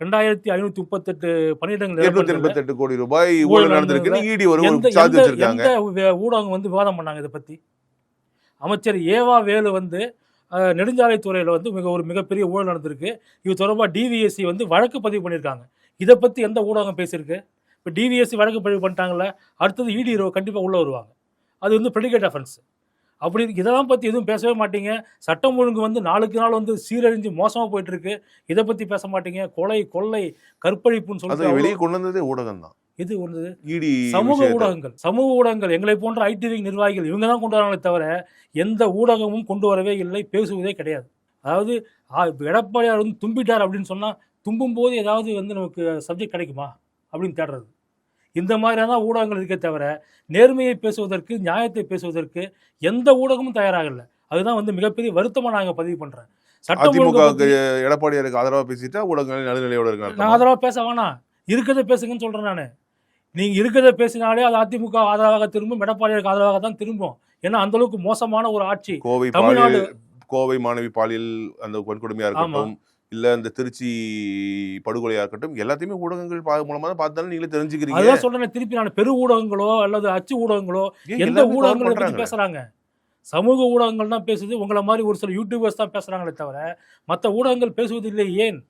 2538 பணியிடங்கள் நிரப்பப்படல. 288 கோடி ரூபாய் ஊழல் நடந்திருக்குன்னு இடி ஒரு சார்ஜ் வச்சிருக்காங்க. எந்த ஊடகம் வந்து விவாதம் பண்ணாங்க இதை பத்தி? அமைச்சர் ஏவா வேலு வந்து நெடுஞ்சாலைத்துறையில வந்து மிகப்பெரிய ஊழல் நடந்திருக்கு, இது தொடர்பாக DVSC வந்து வழக்கு பதிவு பண்ணியிருக்காங்க. இதை பத்தி எந்த ஊடகம் பேசியிருக்கு? இப்போ DVSC வழக்கு பதிவு பண்ணிட்டாங்கல்ல, அடுத்தது ED கண்டிப்பா உள்ள வருவாங்க. அது வந்து ப்ரெடிகேட் அஃபென்ஸ். அப்படி இதெல்லாம் பத்தி எதுவும் பேசவே மாட்டீங்க. சட்டம் ஒழுங்கு வந்து நாளுக்கு நாள் வந்து சீரழிஞ்சு மோசமா போயிட்டு இருக்கு, இதை பத்தி பேச மாட்டீங்க. கொலை, கொள்ளை, கற்பழிப்புன்னு அதை சொல்லிட்டு வெளியே கொண்டு வந்ததே ஊடகம் தான். இது ஒன்று. இடி சமூக ஊடகங்கள் எங்களை போன்ற ITV நிர்வாகிகள் இவங்க தான் கொண்டு வராங்களே தவிர எந்த ஊடகமும் கொண்டு வரவே இல்லை, பேசுவதே கிடையாது. அதாவது எடப்பாடியார் வந்து தும்பிட்டார் அப்படின்னு சொன்னா, தும்பும் போது ஏதாவது வந்து நமக்கு சப்ஜெக்ட் கிடைக்குமா அப்படின்னு தேடுறது. இந்த மாதிரியான ஊடகங்கள் இருக்கே தவிர நேர்மையை பேசுவதற்கு, நியாயத்தை பேசுவதற்கு எந்த ஊடகமும் தயாராகல. அதுதான் வந்து மிகப்பெரிய வருத்தமா நாங்க பதிவு பண்றேன். சட்டம் ஒழுங்கு அதிமுக எடப்பாடியாருக்கு ஆதரவா பேசிட்டா ஊடகங்கள் நடுநிலையோட நான் இருக்காங்க. ஆதரவா பேச வேணாம், இருக்கிறத பேசுங்கன்னு சொல்றேன் நானு. நீங்க இருக்கிறத பேசினாலே அது அதிமுக ஆதரவாக திரும்பும், எடப்பாடியாருக்கு ஆதரவாக தான் திரும்பும். ஏன்னா அந்த அளவுக்கு மோசமான ஒரு ஆட்சி. கோவை மாணவி பாலியல் அந்த வன்கொடுமையா இருக்கட்டும், இல்ல இந்த திருச்சி படுகொலையா இருக்கட்டும், எல்லாத்தையுமே ஊடகங்கள் மூலமா தான் பார்த்தாலும் நீங்களே தெரிஞ்சுக்கிறீங்க. அதான் சொல்றேன், திருப்பி நான் பெரு ஊடகங்களோ அல்லது அச்சு ஊடகங்களோ எந்த ஊடகங்களை பத்தி பேசுறாங்க? சமூக ஊடகங்கள் தான் பேசுது. உங்களை மாதிரி ஒரு சில யூடியூபர்ஸ் தான் பேசுறாங்களே தவிர மற்ற ஊடகங்கள் பேசுவது இல்லை. ஏன்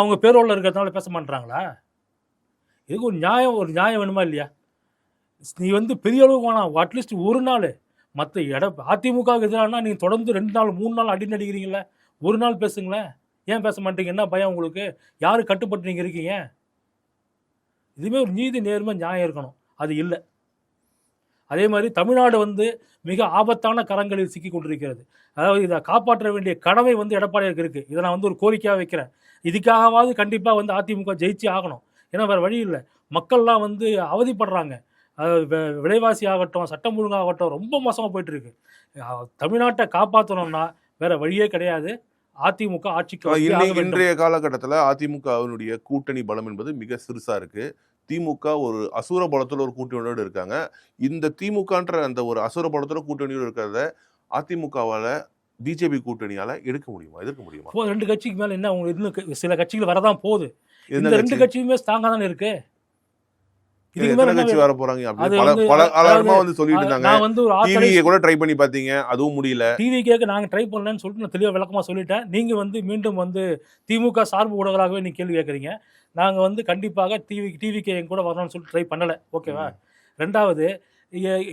அவங்க பேரோல இருக்கிறதுனால பேச மாட்டாங்களா? இதுக்கு ஒரு நியாயம் வேணுமா இல்லையா? நீ வந்து பெரிய அளவுக்கு வேணாம், அட்லீஸ்ட் ஒரு நாள் மற்ற அதிமுகவுக்கு எதிரானா நீங்க தொடர்ந்து 2 நாள் 3 நாள் அடி நடிக்கிறீங்களே, ஒரு நாள் பேசுங்களேன். ஏன் பேச மாட்டீங்க? என்ன பயம் உங்களுக்கு? யாரு கட்டுப்பட்டு நீங்க இருக்கீங்க? இதுவுமே ஒரு நீதி, நேர்மை, நியாயம் இருக்கணும். அது இல்லை. அதே மாதிரி தமிழ்நாடு வந்து மிக ஆபத்தான கரங்களில் சிக்கி கொண்டிருக்கிறது. அதாவது இதை காப்பாற்ற வேண்டிய கடமை வந்து எடப்பாடியாருக்கு இருக்கு. இதை நான் வந்து ஒரு கோரிக்கையாக வைக்கிறேன். இதுக்காகவாவது கண்டிப்பாக வந்து அதிமுக ஜெயிச்சு ஆகணும். ஏன்னா வேறு வழி இல்லை. மக்கள்லாம் வந்து அவதிப்படுறாங்க. விலைவாசி ஆகட்டும், சட்டம் ஒழுங்காகட்டும் ரொம்ப மோசமாக போயிட்டு இருக்கு. தமிழ்நாட்டை காப்பாற்றணும்னா வேற வழியே கிடையாது. அதிமுக ஆட்சிக்கு இன்றைய காலகட்டத்தில் அதிமுகவினுடைய கூட்டணி பலம் என்பது மிக சிறுசா இருக்கு. திமுக ஒரு அசுர பலத்துல ஒரு கூட்டணியோடு இருக்காங்க. இந்த திமுகன்ற அந்த ஒரு அசுர பலத்துல கூட்டணியோடு இருக்கிறத அதிமுகவால பிஜேபி கூட்டணியால எதிர்க்க முடியுமா? 2 கட்சிக்கு மேல என்ன, இன்னும் சில கட்சிகள் வரதான் போகுது. இந்த 2 கட்சியுமே ஸ்ட்ராங்கா தானே இருக்கு. இதுக்கு மேல கட்சி வர போறாங்க அப்படி பல அலர்மா வந்து சொல்லிட்டு இருந்தாங்க. நான் வந்து ஒரு டிவியை கூட ட்ரை பண்ணி பாத்தீங்க, அதுவும் முடியல. டிவிக்கு நாங்க ட்ரை பண்ணலன்னு சொல்லிட்டு நான் தெளிவா விளக்கமா சொல்லிட்டேன். நீங்க வந்து மீண்டும் வந்து திமுக சார்பு ஊடகங்களாகவே நீங்க கேள்வி கேட்குறீங்க. நாங்க வந்து கண்டிப்பாக டிவிக்கு எங்க கூட வரணும்னு சொல்லிட்டு ட்ரை பண்ணல. ஓகேவா? 2வது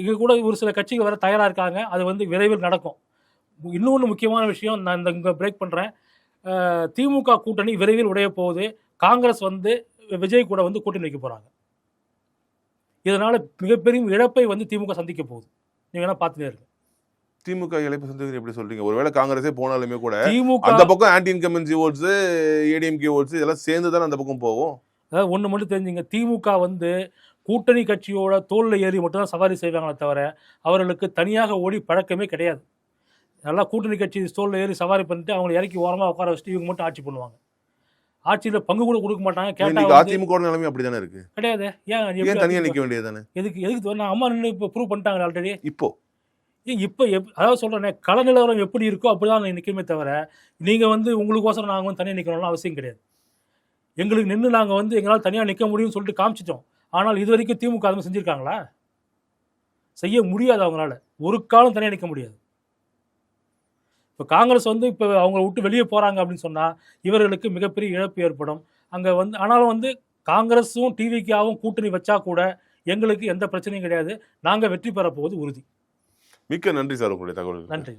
இங்க கூட ஒரு சில கட்சிகள் வர தயாரா இருக்காங்க. அது வந்து விரைவில் நடக்கும். இன்னொன்று முக்கியமான விஷயம், நான் இங்க பிரேக் பண்றேன். திமுக கூட்டணி விரைவில் உடைய போகுது. காங்கிரஸ் வந்து விஜய் கூட வந்து கூட்டணி வைக்க போறாங்க. இதனால மிகப்பெரிய இழப்பை வந்து திமுக சந்திக்க போகுது. நீங்க வேணா பார்த்துட்டே இருங்க. திமுக இழப்பு சந்திக்க எப்படி சொல்றீங்க? ஒருவேளை காங்கிரஸே போனாலுமே கூட அந்த பக்கம் anti incumbency votes, ADMK votes இதெல்லாம் சேர்ந்து தான் அந்த பக்கம் போகும். அதாவது ஒன்று மட்டும் தெரிஞ்சுங்க, திமுக வந்து கூட்டணி கட்சியோட தோல்ல ஏறி மட்டும் தான் சவாரி செய்வாங்களே தவிர அவர்களுக்கு தனியாக ஓடி பழக்கமே கிடையாது. நல்லா கூட்டணி கட்சி தோல்ல ஏறி சவாரி பண்ணிட்டு அவங்களை இறக்கி ஓரமாக உட்கார வச்சுட்டு இவங்க மட்டும் ஆட்சி பண்ணுவாங்க. ஆட்சியில பங்கு கூட கொடுக்க மாட்டாங்க. கேட்டா அதிமுக நிலைமை அப்படிதானே இருக்கு. கிடையாது. ஏன் தனியா நிக்க வேண்டியதானே? எதுக்கு நான் அம்மா நின்று இப்போ ப்ரூவ் பண்ணிட்டாங்க ஆல்ரெடி. இப்போ அதாவது சொல்றேன், கள நிலவரம் எப்படி இருக்கோ அப்படிதான் நிற்குமே தவிர நீங்க வந்து உங்களுக்கோசரம் நாங்கள் வந்து தனியாக நிற்கணும்னு அவசியம் கிடையாது. எங்களுக்கு நின்று நாங்கள் வந்து எங்களால் தனியாக நிற்க முடியும்னு சொல்லிட்டு காமிச்சிட்டோம். ஆனால் இது வரைக்கும் திமுக அதுமாதிரி செஞ்சிருக்காங்களா? செய்ய முடியாது. அவங்களால ஒரு காலம் தனியாக நிற்க முடியாது. இப்போ காங்கிரஸ் வந்து இப்போ அவங்கள விட்டு வெளியே போகிறாங்க அப்படின்னு சொன்னால் இவர்களுக்கு மிகப்பெரிய இழப்பு ஏற்படும். அங்கே வந்து ஆனாலும் வந்து காங்கிரஸும் டிவிக்காவும் கூட்டணி வச்சா கூட எங்களுக்கு எந்த பிரச்சனையும் கிடையாது. நாங்கள் வெற்றி பெற போவது உறுதி. மிக்க நன்றி சார் உங்களுடைய தகவல். நன்றி.